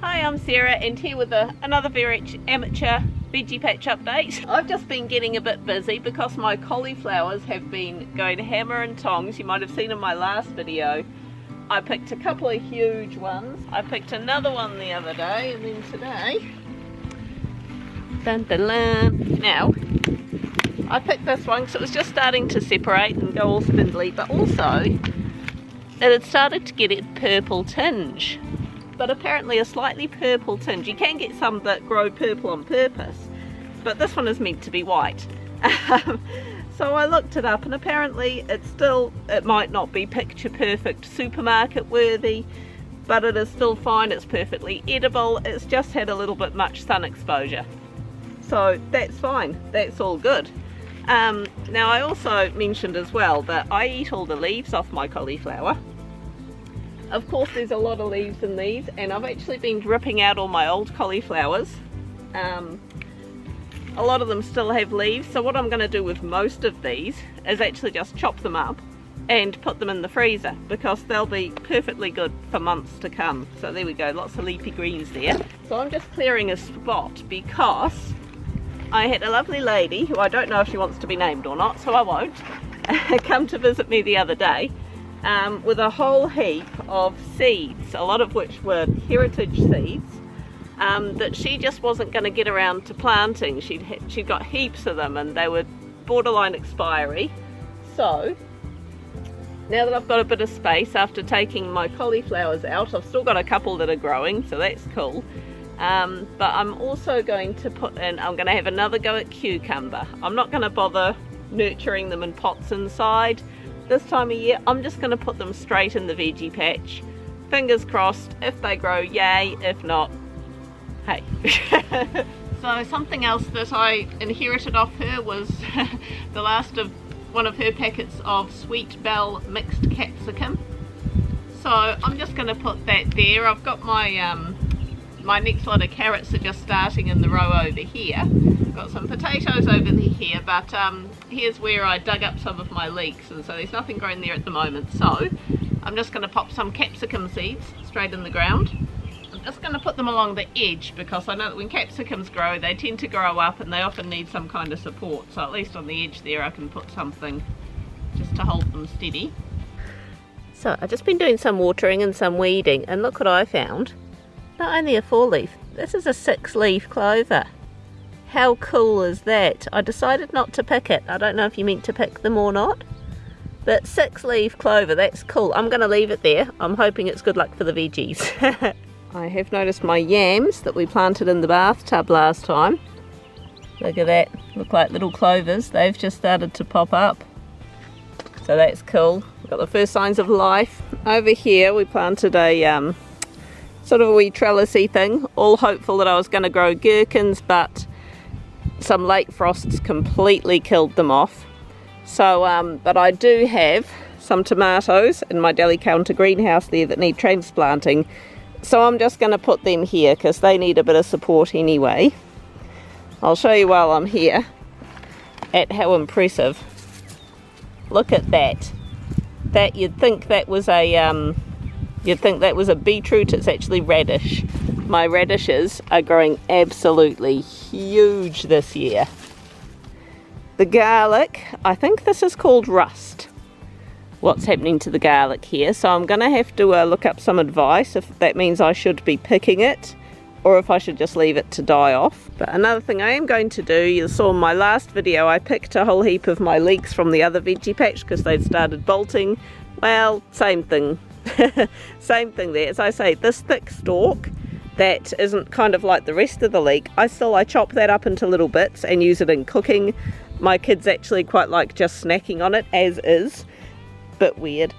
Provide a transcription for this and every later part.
Hi, I'm Sarah and here with another very amateur veggie patch update. I've just been getting a bit busy because my cauliflowers have been going hammer and tongs. You might have seen in my last video I picked a couple of huge ones. I picked another one the other day, and then today, dun, dun, dun. Now I picked this one because it was just starting to separate and go all spindly, but also it had started to get a purple tinge. But apparently a slightly purple tinge. You can get some that grow purple on purpose, but this one is meant to be white. So I looked it up, and apparently it might not be picture perfect supermarket worthy, but it is still fine. It's perfectly edible. It's just had a little bit much sun exposure, so that's fine, that's all good. Now I also mentioned as well that I eat all the leaves off my cauliflower. Of course there's a lot of leaves in these, and I've actually been ripping out all my old cauliflowers. A lot of them still have leaves, so what I'm going to do with most of these is actually just chop them up and put them in the freezer, because they'll be perfectly good for months to come. So there we go, lots of leafy greens there. So I'm just clearing a spot because I had a lovely lady, who I don't know if she wants to be named or not, so I won't, come to visit me the other day. With a whole heap of seeds, a lot of which were heritage seeds, that she just wasn't going to get around to planting. She'd got heaps of them and they were borderline expiry. So now that I've got a bit of space after taking my cauliflowers out, I've still got a couple that are growing, so that's cool. But I'm also going to I'm going to have another go at cucumber. I'm not going to bother nurturing them in pots inside this time of year. I'm just going to put them straight in the veggie patch. Fingers crossed, if they grow, yay, if not, hey. So something else that I inherited off her was the last of one of her packets of sweet bell mixed capsicum. So I'm just going to put that there. I've got my my next lot of carrots are just starting in the row over here. Got some potatoes over here, but here's where I dug up some of my leeks, and so there's nothing growing there at the moment. So I'm just going to pop some capsicum seeds straight in the ground. I'm just going to put them along the edge, because I know that when capsicums grow, they tend to grow up and they often need some kind of support. So at least on the edge there I can put something just to hold them steady. So I've just been doing some watering and some weeding, and look what I found. Not only a 4-leaf, this is a 6-leaf clover. How cool is that? I decided not to pick it. I don't know if you meant to pick them or not, but 6-leaf clover, that's cool. I'm going to leave it there. I'm hoping it's good luck for the veggies. I have noticed my yams that we planted in the bathtub last time. Look at that, look like little clovers. They've just started to pop up, so that's cool. We've got the first signs of life. Over here we planted a sort of a wee trellisy thing, all hopeful that I was going to grow gherkins, but some late frosts completely killed them off. So but I do have some tomatoes in my deli counter greenhouse there that need transplanting, so I'm just going to put them here because they need a bit of support anyway. I'll show you while I'm here at how impressive. Look at that. You'd think that was a beetroot. It's actually radish. My radishes are growing absolutely huge this year. The garlic, I think this is called rust, what's happening to the garlic here. So I'm going to have to look up some advice if that means I should be picking it or if I should just leave it to die off. But another thing I am going to do, you saw in my last video I picked a whole heap of my leeks from the other veggie patch because they'd started bolting. Well, same thing. Same thing there. As I say, this thick stalk that isn't kind of like the rest of the leek, I chop that up into little bits and use it in cooking. My kids actually quite like just snacking on it as is. Bit weird.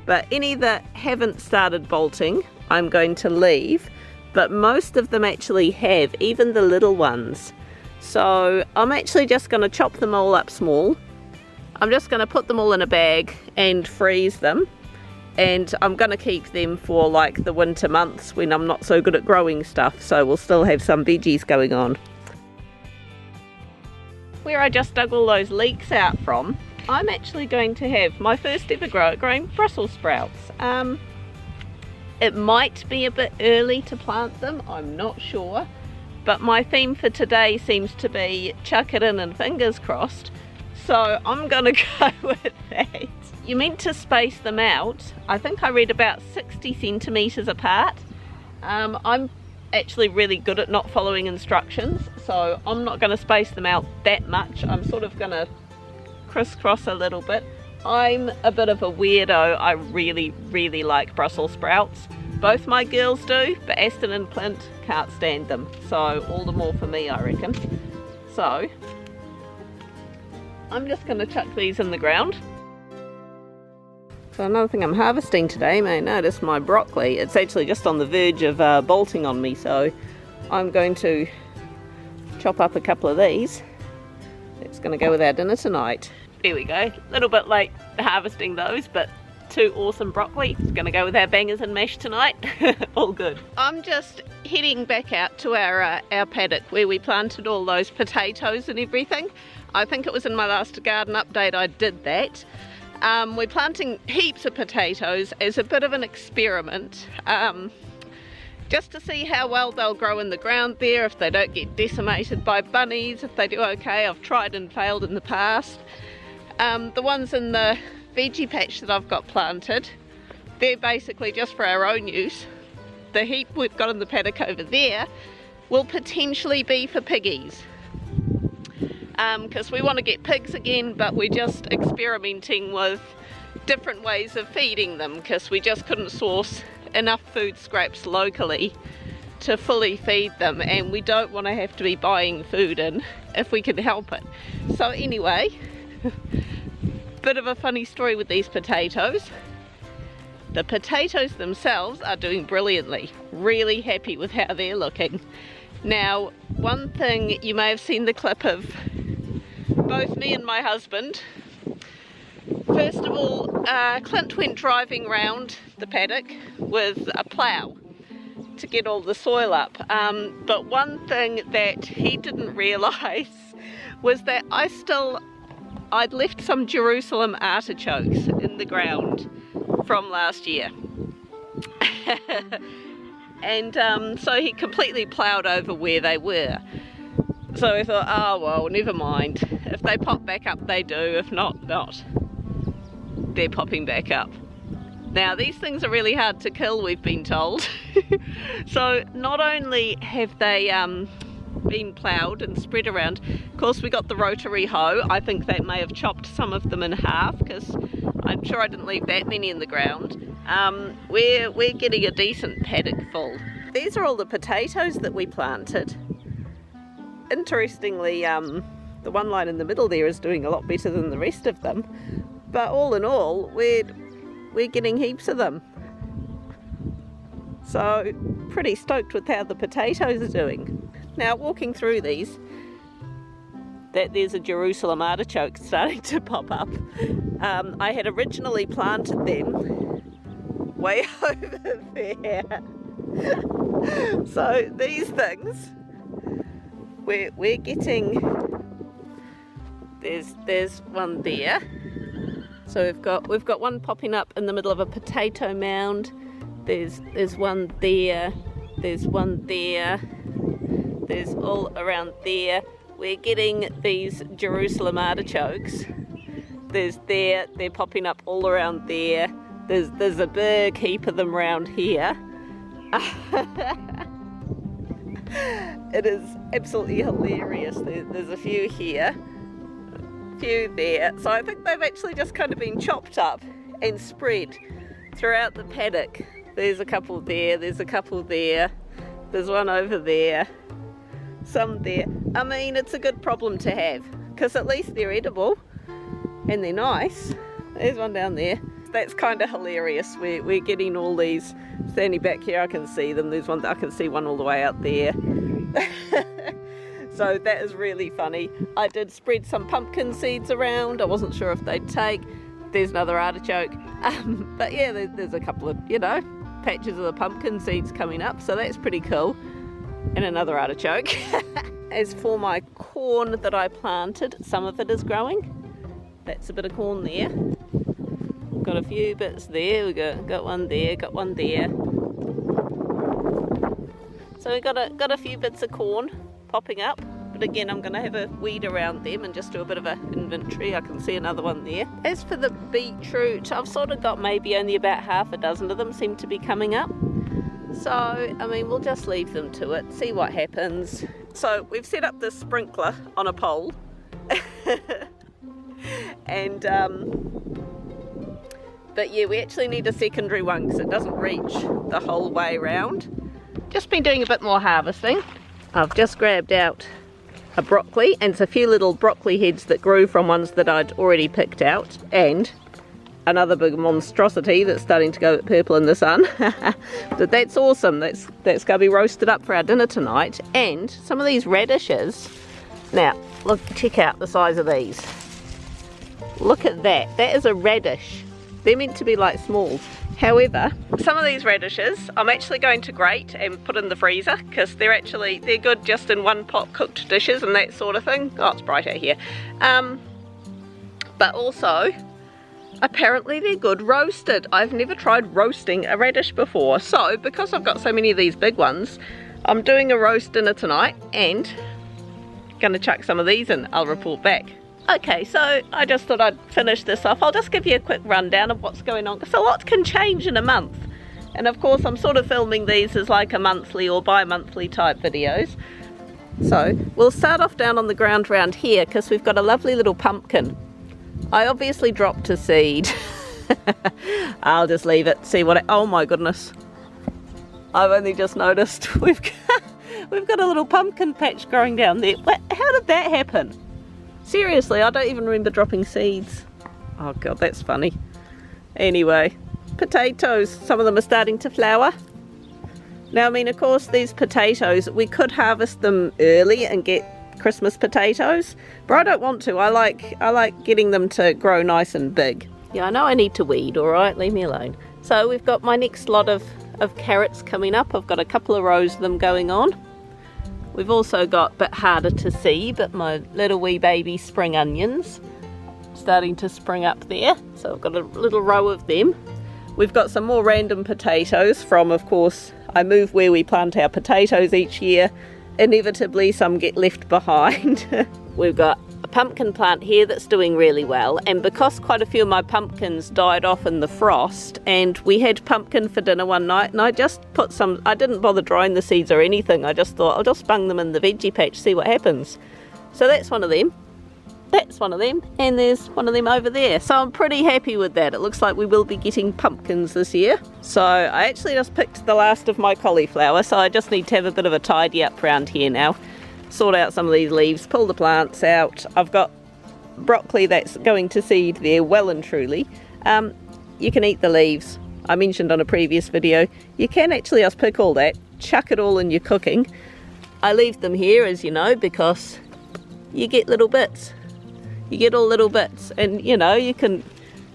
But any that haven't started bolting I'm going to leave, but most of them actually have, even the little ones. So I'm actually just going to chop them all up small. I'm just going to put them all in a bag and freeze them. And I'm going to keep them for like the winter months when I'm not so good at growing stuff, so we'll still have some veggies going on. Where I just dug all those leeks out from, I'm actually going to have my first ever go at growing Brussels sprouts. It might be a bit early to plant them, I'm not sure. But my theme for today seems to be chuck it in and fingers crossed. So I'm gonna go with that. You're meant to space them out. I think I read about 60 centimeters apart. I'm actually really good at not following instructions, so I'm not gonna space them out that much. I'm sort of gonna crisscross a little bit. I'm a bit of a weirdo. I really like Brussels sprouts. Both my girls do, but Aston and Clint can't stand them. So all the more for me, I reckon. So I'm just going to chuck these in the ground. So another thing I'm harvesting today, you may notice my broccoli. It's actually just on the verge of bolting on me, so I'm going to chop up a couple of these. It's going to go with our dinner tonight. There we go, a little bit late harvesting those, but two awesome broccoli. It's going to go with our bangers and mash tonight. All good. I'm just heading back out to our paddock where we planted all those potatoes and everything. I think it was in my last garden update I did that. We're planting heaps of potatoes as a bit of an experiment, just to see how well they'll grow in the ground there, if they don't get decimated by bunnies, if they do okay. I've tried and failed in the past. The ones in the veggie patch that I've got planted, they're basically just for our own use. The heap we've got in the paddock over there will potentially be for piggies, because we want to get pigs again, but we're just experimenting with different ways of feeding them because we just couldn't source enough food scraps locally to fully feed them, and we don't want to have to be buying food in if we can help it. So anyway, bit of a funny story with these potatoes. The potatoes themselves are doing brilliantly. Really happy with how they're looking. Now, one thing, you may have seen the clip of both me and my husband. First of all, Clint went driving round the paddock with a plough to get all the soil up. But one thing that he didn't realise was that I'd left some Jerusalem artichokes in the ground from last year. And so he completely ploughed over where they were. So I thought, oh well, never mind. If they pop back up, they do. If not, not. They're popping back up. Now, these things are really hard to kill, we've been told. So not only have they been ploughed and spread around, of course we got the rotary hoe. I think that may have chopped some of them in half because I'm sure I didn't leave that many in the ground. We're getting a decent paddock full. These are all the potatoes that we planted. Interestingly, the one line in the middle there is doing a lot better than the rest of them, but all in all we're getting heaps of them. So pretty stoked with how the potatoes are doing. Now, walking through these, there's a Jerusalem artichoke starting to pop up. I had originally planted them way over there. So these things, we're getting, there's one there. So we've got one popping up in the middle of a potato mound. There's one there. There's one there. There's all around there. We're getting these Jerusalem artichokes. They're popping up all around there. There's a big heap of them around here. It is absolutely hilarious. There's a few here, a few there. So I think they've actually just kind of been chopped up and spread throughout the paddock. There's a couple there, there's a couple there, there's one over there, some there. I mean, it's a good problem to have because at least they're edible and they're nice. There's one down there. That's kind of hilarious. We're getting all these. Standing back here, I can see them. There's one, I can see one all the way out there. So that is really funny. I did spread some pumpkin seeds around. I wasn't sure if they'd take. There's another artichoke. But yeah, there's a couple of, patches of the pumpkin seeds coming up. So that's pretty cool. And another artichoke. As for my corn that I planted, some of it is growing. That's a bit of corn there. Got a few bits there. We got one there, got one there. So we've got a few bits of corn popping up, but again I'm going to have a weed around them and just do a bit of an inventory. I can see another one there. As for the beetroot, I've sort of got maybe only about half a dozen of them seem to be coming up. So, I mean, we'll just leave them to it, see what happens. So we've set up this sprinkler on a pole and but yeah, we actually need a secondary one because it doesn't reach the whole way around. Just been doing a bit more harvesting. I've just grabbed out a broccoli, and it's a few little broccoli heads that grew from ones that I'd already picked out, and another big monstrosity that's starting to go a bit purple in the sun. But that's awesome. That's going to be roasted up for our dinner tonight. And some of these radishes. Now, look, check out the size of these. Look at that. That is a radish. They're meant to be like small. However, some of these radishes I'm actually going to grate and put in the freezer because they're good just in one pot cooked dishes and that sort of thing. Oh, it's bright out here. But also, apparently they're good roasted. I've never tried roasting a radish before. So, because I've got so many of these big ones, I'm doing a roast dinner tonight and going to chuck some of these in. I'll report back. Okay, so I just thought I'd finish this off. I'll just give you a quick rundown of what's going on, because a lot can change in a month. And of course I'm sort of filming these as like a monthly or bi-monthly type videos. So we'll start off down on the ground round here because we've got a lovely little pumpkin. I obviously dropped a seed. I'll just leave it, see what oh my goodness. I've only just noticed we've got a little pumpkin patch growing down there. How did that happen? Seriously, I don't even remember dropping seeds. Oh god, that's funny. Anyway, potatoes, some of them are starting to flower. Now, I mean, of course, these potatoes, we could harvest them early and get Christmas potatoes, but I don't want to. I like getting them to grow nice and big. Yeah, I know I need to weed, alright, leave me alone. So we've got my next lot of carrots coming up. I've got a couple of rows of them going on. We've also got, a bit harder to see, but my little wee baby spring onions starting to spring up there. So I've got a little row of them. We've got some more random potatoes from, of course, I move where we plant our potatoes each year. Inevitably, some get left behind. We've got a pumpkin plant here that's doing really well, and because quite a few of my pumpkins died off in the frost, and we had pumpkin for dinner one night, and I just put some, I didn't bother drying the seeds or anything, I just thought I'll just bung them in the veggie patch, see what happens. So that's one of them, that's one of them, and there's one of them over there. So I'm pretty happy with that. It looks like we will be getting pumpkins this year. So I actually just picked the last of my cauliflower, so I just need to have a bit of a tidy up around here now. Sort out some of these leaves, pull the plants out. I've got broccoli that's going to seed there well and truly. You can eat the leaves. I mentioned on a previous video, you can actually just pick all that, chuck it all in your cooking. I leave them here, as you know, because you get little bits. You get all little bits, and you know, you can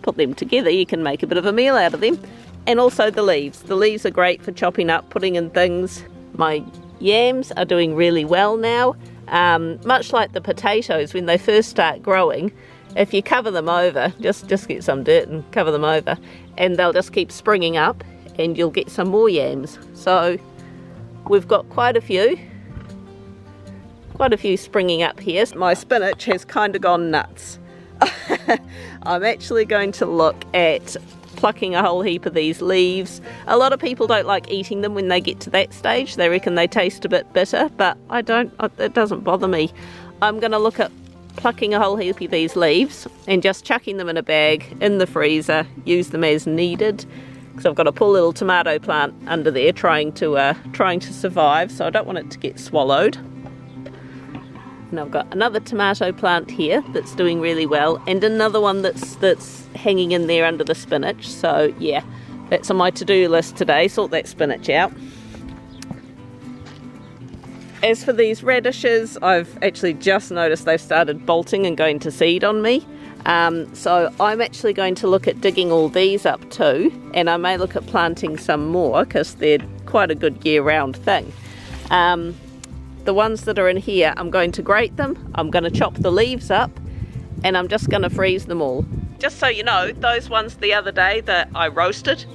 put them together, you can make a bit of a meal out of them. And also the leaves. The leaves are great for chopping up, putting in things. My yams are doing really well now. Much like the potatoes, when they first start growing, if you cover them over, just get some dirt and cover them over, and they'll just keep springing up and you'll get some more yams. So we've got quite a few springing up here. My spinach has kind of gone nuts. I'm actually going to look at plucking a whole heap of these leaves. A lot of people don't like eating them when they get to that stage. They reckon they taste a bit bitter, but I don't, it doesn't bother me. I'm going to look at plucking a whole heap of these leaves and just chucking them in a bag in the freezer, use them as needed, because I've got a poor little tomato plant under there trying to survive, so I don't want it to get swallowed. And I've got another tomato plant here that's doing really well, and another one that's hanging in there under the spinach. So yeah, that's on my to-do list today, sort that spinach out. As for these radishes, I've actually just noticed they've started bolting and going to seed on me. So I'm actually going to look at digging all these up too, and I may look at planting some more because they're quite a good year-round thing. The ones that are in here, I'm going to grate them, I'm going to chop the leaves up, and I'm just going to freeze them all. Just so you know, those ones the other day that I roasted,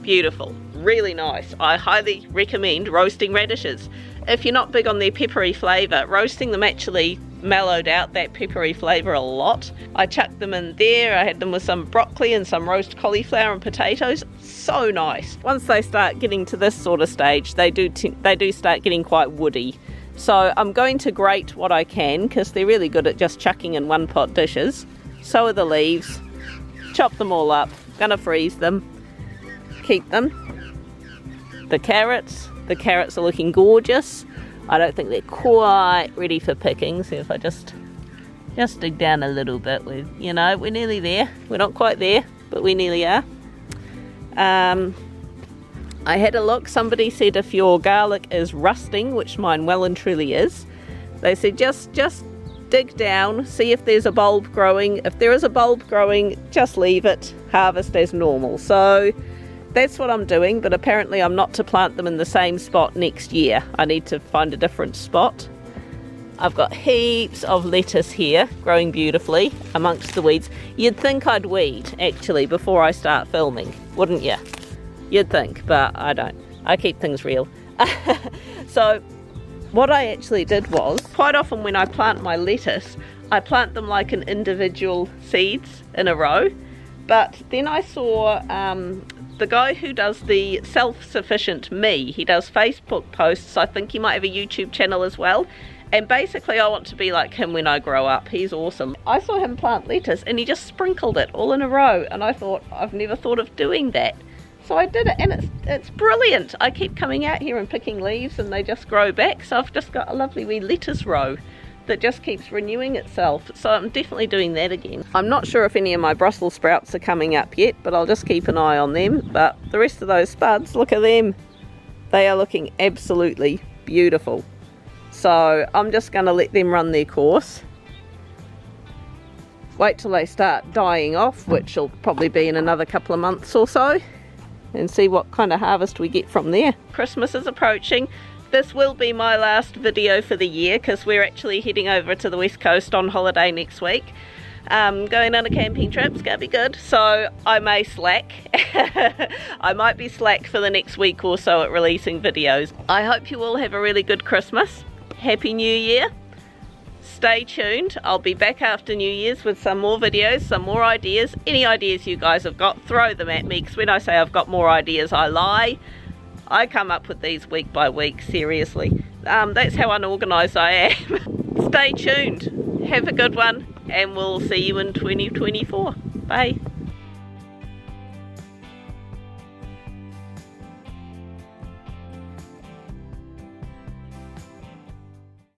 beautiful, really nice. I highly recommend roasting radishes. If you're not big on their peppery flavour, roasting them actually mellowed out that peppery flavour a lot. I chucked them in there. I had them with some broccoli and some roast cauliflower and potatoes. So nice. Once they start getting to this sort of stage, they do start getting quite woody. So I'm going to grate what I can, because they're really good at just chucking in one pot dishes. So are the leaves. Chop them all up. Gonna freeze them. Keep them. The carrots are looking gorgeous. I don't think they're quite ready for picking, so if I just dig down a little bit, we're nearly there. We're not quite there, but we nearly are. I had a look. Somebody said if your garlic is rusting, which mine well and truly is, they said just dig down, see if there's a bulb growing. If there is a bulb growing, just leave it, harvest as normal. So that's what I'm doing, but apparently I'm not to plant them in the same spot next year. I need to find a different spot. I've got heaps of lettuce here growing beautifully amongst the weeds. You'd think I'd weed actually before I start filming, wouldn't you? You'd think, but I don't. I keep things real. So what I actually did was, quite often when I plant my lettuce, I plant them like an individual seeds in a row. But then I saw the guy who does the Self-Sufficient Me, he does Facebook posts. I think he might have a YouTube channel as well. And basically I want to be like him when I grow up. He's awesome. I saw him plant lettuce and he just sprinkled it all in a row. And I thought, I've never thought of doing that. So I did it, and it's brilliant. I keep coming out here and picking leaves and they just grow back. So I've just got a lovely wee lettuce row that just keeps renewing itself. So I'm definitely doing that again. I'm not sure if any of my Brussels sprouts are coming up yet, but I'll just keep an eye on them. But the rest of those spuds, look at them. They are looking absolutely beautiful. So I'm just going to let them run their course. Wait till they start dying off, which will probably be in another couple of months or so, and see what kind of harvest we get from there. Christmas is approaching. This will be my last video for the year, because we're actually heading over to the West Coast on holiday next week. Going on a camping trip, it's going to be good, so I may slack. I might be slack for the next week or so at releasing videos. I hope you all have a really good Christmas. Happy New Year. Stay tuned. I'll be back after New Year's with some more videos, some more ideas. Any ideas you guys have got, throw them at me, because when I say I've got more ideas, I lie. I come up with these week by week, seriously. That's how unorganised I am. Stay tuned. Have a good one, and we'll see you in 2024. Bye.